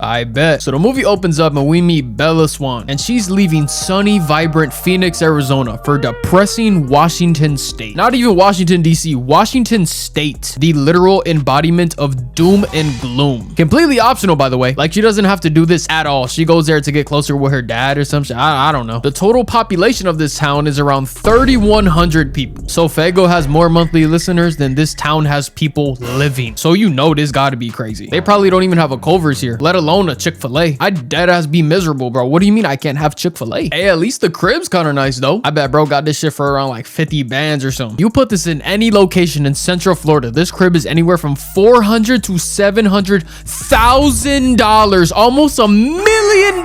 I bet. So the movie opens up and we meet Bella Swan, and she's leaving sunny, vibrant Phoenix, Arizona for depressing Washington State. Not even Washington, D.C., Washington State, the literal embodiment of doom and gloom. Completely optional, by the way. Like, she doesn't have to do this at all. She goes there to get closer with her dad or some shit. I don't know. The total population of this town is around 3,100 people. So Fago has more monthly listeners than this town has people living. So you know this gotta be crazy. They probably don't even have a Culver's here, let alone a Chick-fil-A. I'd deadass be miserable, bro. What do you mean I can't have Chick-fil-A? Hey, at least the crib's kind of nice though. I bet bro got this shit for around like 50 bands or something. You put this in any location in Central Florida, this crib is anywhere from $400,000 to $700,000, almost $1 million.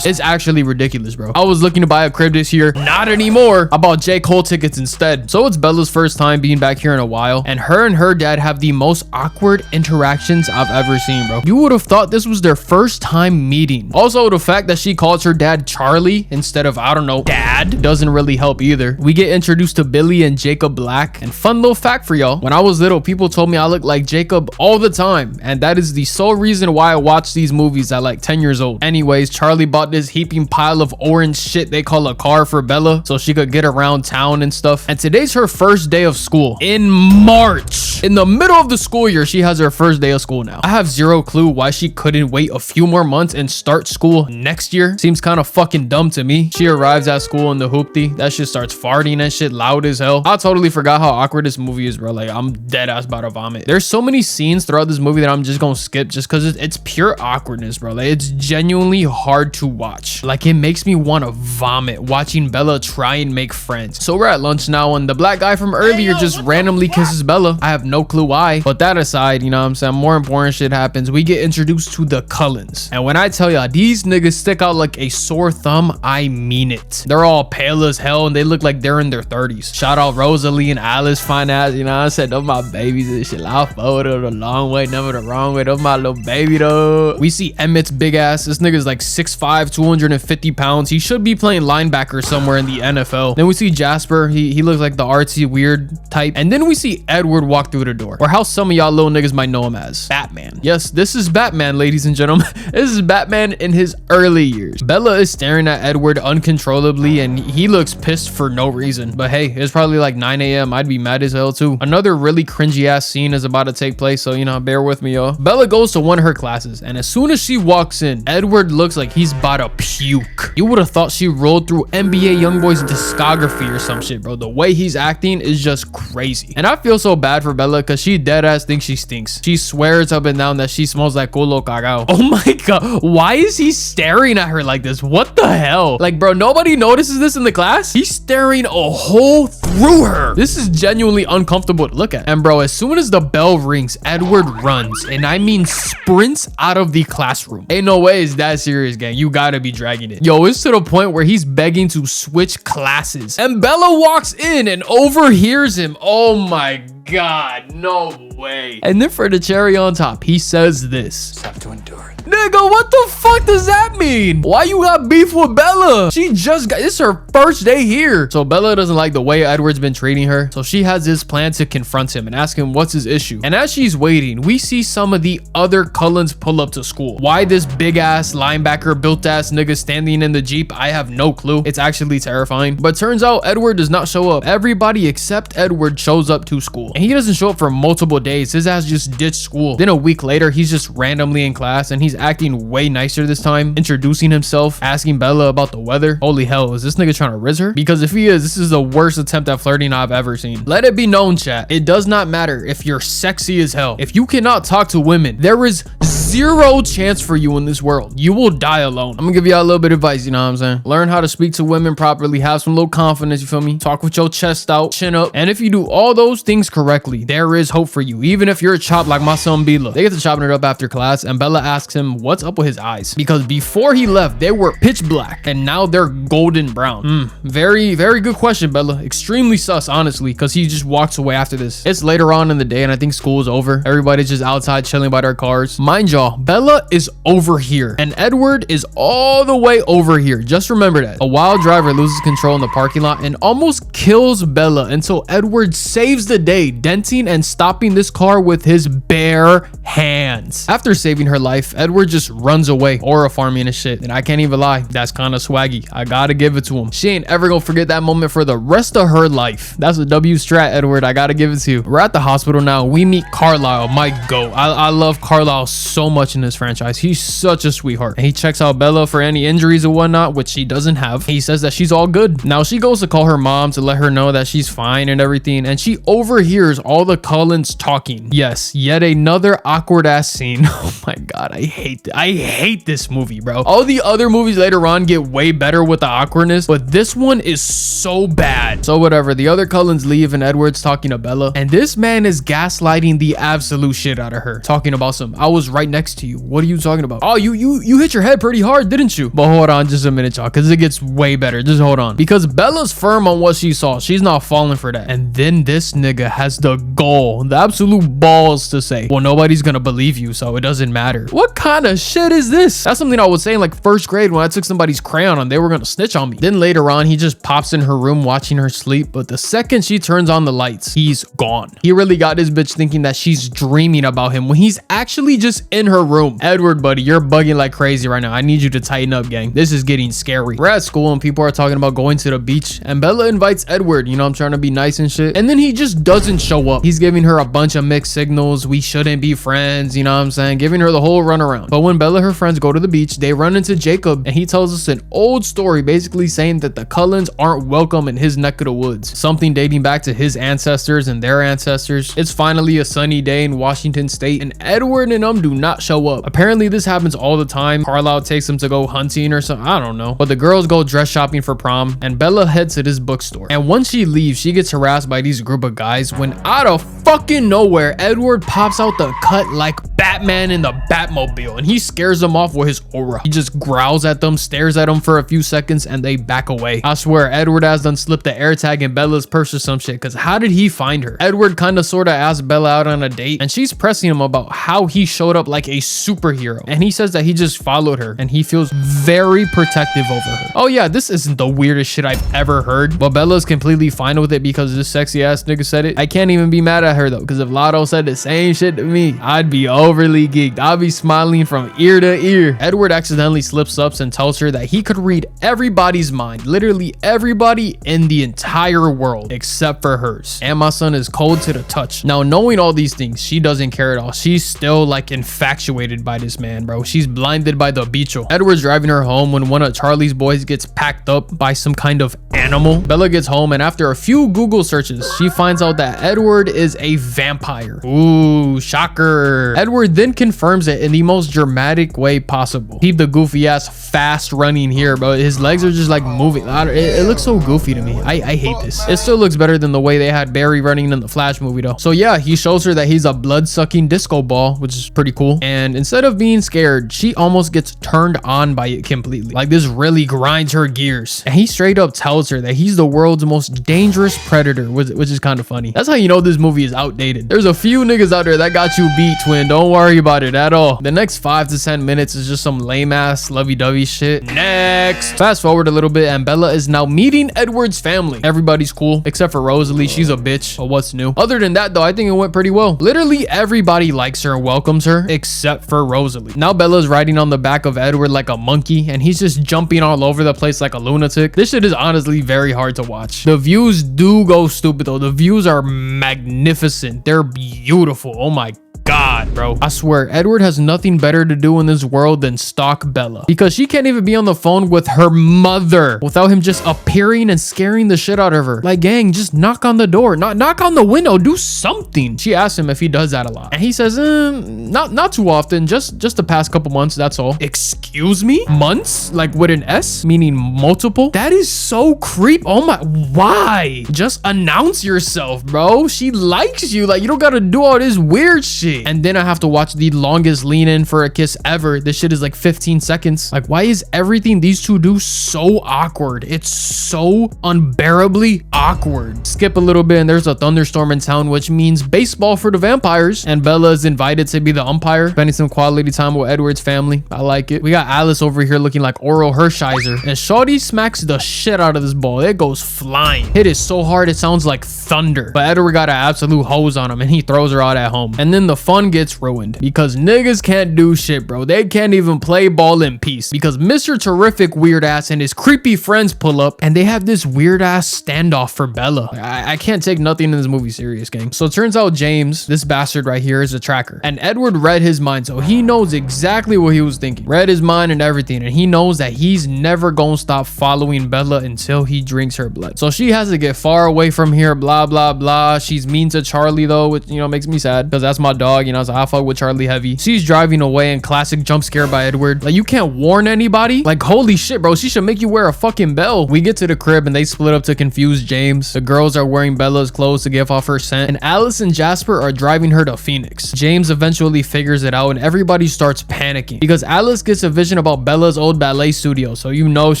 It's actually ridiculous, bro. I was looking to buy a crib this year, not anymore. I bought J. Cole tickets instead. So it's Bella's first time being back here in a while, and her dad have the most awkward interactions I've ever seen, bro. You would have thought this was their first time meeting. Also, the fact that she calls her dad Charlie instead of, I don't know, dad, doesn't really help either. We get introduced to Billy and Jacob Black, and fun little fact for y'all, when I was little, people told me I looked like Jacob all the time, and that is the sole reason why I watched these movies at like 10 years old. Anyways, Charlie bought this heaping pile of orange shit they call a car for Bella so she could get around town and stuff. And today's her first day of school in March. In the middle of the school year, she has her first day of school now. I have zero clue why she couldn't wait a few more months and start school next year. Seems kind of fucking dumb to me. She arrives at school in the hoopty. That shit starts farting and shit loud as hell. I totally forgot how awkward this movie is, bro. Like, I'm dead ass about to vomit. There's so many scenes throughout this movie that I'm just gonna skip just because it's pure awkwardness, bro. Like, it's genuinely hard to watch. Like, it makes me want to vomit watching Bella try and make friends. So we're at lunch now, and the black guy from earlier just randomly kisses Bella. I have no clue why, but that aside, you know what I'm saying, more important shit happens. We get introduced to the Cullens, and when I tell y'all these niggas stick out like a sore thumb, I mean it. They're all pale as hell and they look like they're in their 30s. Shout out Rosalie and Alice, fine ass, you know what I said, those my babies and shit. I'll photo the long way, never the wrong way. Those my little baby though. We see Emmett's big ass. This nigga's like 6'5", 250 pounds. He should be playing linebacker somewhere in the NFL. Then we see Jasper. He looks like the artsy weird type. And then we see Edward walk through the door, or how some of y'all little niggas might know him as, Batman. Yes, this is Batman, ladies and gentlemen. This is Batman in his early years. Bella is staring at Edward uncontrollably, and he looks pissed for no reason. But hey, it's probably like 9 a.m. I'd be mad as hell too. Another really cringy ass scene is about to take place, so you know, bear with me, y'all. Bella goes to one of her classes, and as soon as she walks in, Edward looks like he's about to puke. You would have thought she rolled through NBA Youngboy's discography or some shit, bro. The way he's acting is just crazy. And I feel so bad for Bella because she dead ass thinks she stinks. She swears up and down that she smells like culo cagao. Oh my god, why is he staring at her like this? What the hell? Like, bro, nobody notices this in the class? He's staring a hole through her. This is genuinely uncomfortable to look at. And bro, as soon as the bell rings, Edward runs, and I mean sprints out of the classroom. Ain't no way it's that serious, gang. You gotta be dragging it. Yo, it's to the point where he's begging to switch classes, and Bella walks in and overhears him. Oh my god, no way. And then for the cherry on top, he says this: just have to endure it. Nigga, what the fuck does that mean? Why you got beef with Bella? She just got, this is her first day here. So Bella doesn't like the way Edward's been treating her, so she has this plan to confront him and ask him what's his issue. And as she's waiting, we see some of the other Cullens pull up to school. Why this big ass linebacker built ass nigga standing in the Jeep, I have no clue. It's actually terrifying. But turns out Edward does not show up. Everybody except Edward shows up to school, and he doesn't show up for multiple days. His ass just ditched school. Then a week later, he's just randomly in class, and he's acting way nicer this time, introducing himself, asking Bella about the weather. Holy hell, is this nigga trying to riz her? Because if he is, this is the worst attempt at flirting I've ever seen. Let it be known, chat, it does not matter if you're sexy as hell. If you cannot talk to women, there is zero chance for you in this world. You will die alone. I'm gonna give y'all a little bit of advice, you know what I'm saying? Learn how to speak to women properly, have some little confidence, you feel me? Talk with your chest out, chin up, and if you do all those things correctly, there is hope for you. Even if you're a chop like my son Bila. They get to chopping it up after class, and Bella asks him what's up with his eyes, because before he left they were pitch black and now they're golden brown. Very good question, Bella. Extremely sus, honestly, because he just walks away after this. It's later on in the day, and I think school is over. Everybody's just outside chilling by their cars. Mind y'all, Bella is over here and Edward is all the way over here. Just remember that. A wild driver loses control in the parking lot and almost kills Bella until Edward saves the day, denting and stopping this car with his bare hands. After saving her life, Edward Edward just runs away, aura farming and shit. And I can't even lie, that's kind of swaggy. I gotta give it to him. She ain't ever gonna forget that moment for the rest of her life. That's a W strat, Edward. I gotta give it to you. We're at the hospital now. We meet Carlisle, my goat. I love Carlisle so much in this franchise. He's such a sweetheart. And he checks out Bella for any injuries or whatnot, which she doesn't have. He says that she's all good. Now she goes to call her mom to let her know that she's fine and everything, and she overhears all the Cullens talking. Yes, yet another awkward ass scene. Oh my god, I hate this movie, bro. All the other movies later on get way better with the awkwardness, but this one is so bad. So whatever, the other Cullens leave and Edward's talking to Bella, and this man is gaslighting the absolute shit out of her, talking about some, I was right next to you. What are you talking about? Oh, you hit your head pretty hard, didn't you? But hold on just a minute, y'all, because it gets way better. Just hold on, because Bella's firm on what she saw. She's not falling for that. And then this nigga has the gall, the absolute balls to say, well, nobody's gonna believe you, so it doesn't matter. What kind of shit is this? That's something I would say in like first grade when I took somebody's crayon and they were gonna snitch on me. Then later on, he just pops in her room watching her sleep, but the second she turns on the lights, he's gone. He really got this bitch thinking that she's dreaming about him when he's actually just in her room. Edward, buddy, you're bugging like crazy right now. I need you to tighten up, gang. This is getting scary. We're at school and people are talking about going to the beach, and Bella invites Edward. You know, I'm trying to be nice and shit, and then he just doesn't show up. He's giving her a bunch of mixed signals. We shouldn't be friends, you know what I'm saying? Giving her the whole runaround. But when Bella and her friends go to the beach, they run into Jacob, and he tells us an old story basically saying that the Cullens aren't welcome in his neck of the woods, something dating back to his ancestors and their ancestors. It's finally a sunny day in Washington state, and Edward and them do not show up. Apparently this happens all the time. Carlisle takes them to go hunting or something, I don't know, but the girls go dress shopping for prom, and Bella heads to this bookstore. And once she leaves, she gets harassed by these group of guys when out of fucking nowhere, Edward pops out the cut like Batman in the Batmobile, and he scares them off with his aura. He just growls at them, stares at them for a few seconds, and they back away. I swear, Edward has done slipped the AirTag in Bella's purse or some shit, because how did he find her? Edward kind of sort of asked Bella out on a date, and she's pressing him about how he showed up like a superhero, and he says that he just followed her, and he feels very protective over her. Oh yeah, this isn't the weirdest shit I've ever heard, but Bella's completely fine with it because this sexy ass nigga said it. I can't even be mad at her though, because if Lotto said the same shit to me, I'd be overly geeked. I'd be smiling from ear to ear. Edward accidentally slips up and tells her that he could read everybody's mind, literally everybody in the entire world except for hers, and my son is cold to the touch. Now, knowing all these things, she doesn't care at all. She's still like infatuated by this man, bro. She's blinded by the bicho. Edward's driving her home when one of Charlie's boys gets packed up by some kind of animal. Bella gets home, and after a few Google searches, she finds out that Edward is a vampire. Ooh, shocker. Edward then confirms it in the most dramatic way possible. Keep the goofy ass fast running here, bro. His legs are just like moving. It looks so goofy to me. I hate this. It still looks better than the way they had Barry running in the Flash movie though. So yeah, he shows her that he's a blood-sucking disco ball, which is pretty cool. And instead of being scared, she almost gets turned on by it completely. Like this really grinds her gears. And he straight up tells her that he's the world's most dangerous predator, which is kind of funny. That's how you know this movie is outdated. There's a few niggas out there that got you beat, twin. Don't worry about it at all. The next 5 to 10 minutes is just some lame ass lovey-dovey shit. Next. Fast forward a little bit, and Bella is now meeting Edward's family. Everybody's cool except for Rosalie. She's a bitch, but what's new? Other than that though, I think it went pretty well. Literally everybody likes her and welcomes her except for Rosalie. Now Bella's riding on the back of Edward like a monkey, and he's just jumping all over the place like a lunatic. This shit is honestly very hard to watch. The views do go stupid though. The views are magnificent. They're beautiful. Oh my God, bro. I swear, Edward has nothing better to do in this world than stalk Bella, because she can't even be on the phone with her mother without him just appearing and scaring the shit out of her. Like, gang, just knock on the door, knock on the window, do something. She asks him if he does that a lot, and he says, not too often, just the past couple months, that's all. Excuse me? Months? Like with an S? Meaning multiple? That is so creep. Oh my, why? Just announce yourself, bro. She likes you. Like, you don't gotta do all this weird shit. And then I have to watch the longest lean in for a kiss ever. This shit is like 15 seconds. Like, why is everything these two do so awkward? It's so unbearably awkward. Skip a little bit and there's a thunderstorm in town, which means baseball for the vampires. And Bella is invited to be the umpire, spending some quality time with Edward's family. I like it. We got Alice over here looking like Oral Hershiser, and Shawty smacks the shit out of this ball. It goes flying. Hit it so hard it sounds like thunder. But Edward got an absolute hose on him, and he throws her out at home. And then the fun gets ruined because niggas can't do shit, bro. They can't even play ball in peace because Mr. Terrific weird ass and his creepy friends pull up and they have this weird ass standoff for Bella. I can't take nothing in this movie serious, gang. So it turns out James, this bastard right here, is a tracker, and Edward read his mind, so he knows exactly what he was thinking. Read his mind and everything, and he knows that he's never gonna stop following Bella until he drinks her blood. So she has to get far away from here, blah blah blah. She's mean to Charlie though, which, you know, makes me sad because that's my dog, you know. So I fuck with Charlie heavy. She's driving away, and classic jump scare by Edward. Like, you can't warn anybody. Like, holy shit, bro, she should make you wear a fucking bell. We get to the crib and they split up to confuse James. The girls are wearing Bella's clothes to give off her scent, and Alice and Jasper are driving her to Phoenix. James eventually figures it out and everybody starts panicking because Alice gets a vision about Bella's old ballet studio, so you know it's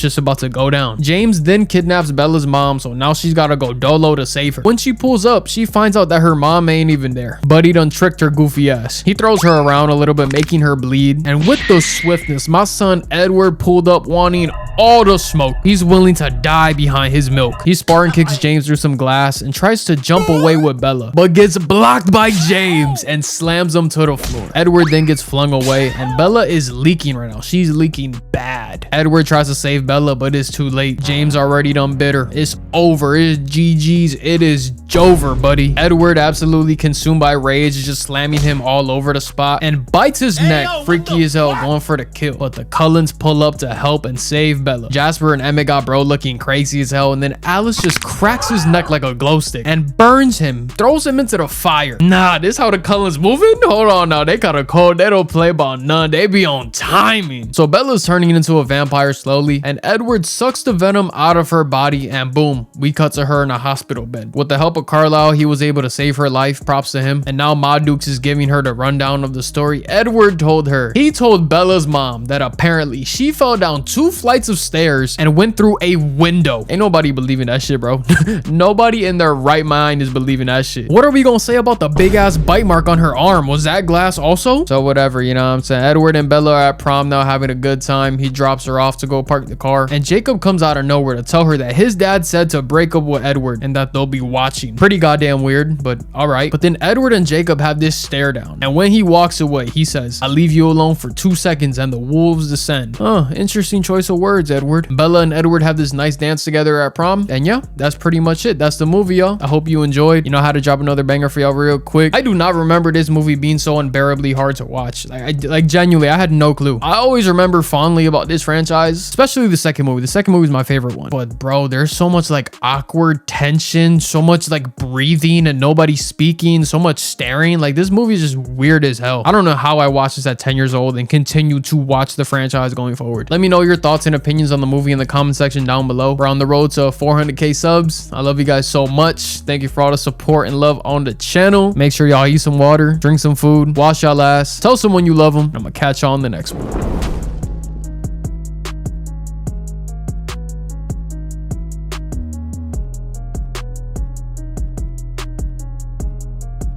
just about to go down. James then kidnaps Bella's mom, so now she's gotta go dolo to save her. When she pulls up, she finds out that her mom ain't even there. Buddy done tricked her goofy ass. He throws her around a little bit, making her bleed, and with the swiftness, my son Edward pulled up wanting all the smoke. He's willing to die behind his milk. He Spartan kicks James through some glass and tries to jump away with Bella, but gets blocked by James and slams him to the floor. Edward then gets flung away, and Bella is leaking right now. She's leaking bad. Edward tries to save Bella, but it's too late. James already done bitter. It's over. It's GG's. It is Jover, buddy. Edward, absolutely consumed by rage, is just slamming him all over the spot and bites his neck. Freaky as hell, going for the kill. But the Cullens pull up to help and save Bella. Jasper and Emmett got bro looking crazy as hell, and then Alice just cracks his neck like a glow stick and burns him, throws him into the fire. Nah, this how the Cullens moving? Hold on now, they got a code. They don't play about none. They be on timing. So Bella's turning into a vampire slowly, and Edward sucks the venom out of her body, and boom, we cut to her in a hospital bed. With the help of Carlisle, he was able to save her life. Props to him. And now Ma Dukes is giving her the rundown of the story. Edward told her. He told Bella's mom that apparently she fell down 2 flights of stairs and went through a window. Ain't nobody believing that shit, bro. Nobody in their right mind is believing that shit. What are we gonna say about the big ass bite mark on her arm? Was that glass also? So whatever, you know what I'm saying. Edward and Bella are at prom now, having a good time. He drops her off to go park the car, and Jacob comes out of nowhere to tell her that his dad said to break up with Edward and that they'll be watching. Pretty goddamn weird, but all right. But then Edward and Jacob have this stare down, and when he walks away, he says, "I'll leave you alone for 2 seconds and the wolves descend." Interesting choice of words, Edward. Bella and Edward have this nice dance together at prom, and yeah, that's pretty much it. That's the movie, y'all. I hope you enjoyed. You know how to drop another banger for y'all real quick. I do not remember this movie being so unbearably hard to watch. Like genuinely, I had no clue. I always remember fondly about this franchise, especially the second movie. The second movie is my favorite one. But bro, there's so much like awkward tension, so much like breathing and nobody speaking, so much staring. Like, this movie is just weird as hell. I don't know how I watched this at 10 years old and continue to watch the franchise going forward. Let me know your thoughts and opinions on the movie in the comment section down below. We're on the road to 400k subs. I love you guys so much. Thank you for all the support and love on the channel. Make sure y'all eat some water, drink some food, wash y'all ass, tell someone you love them. I'm gonna catch y'all on the next one.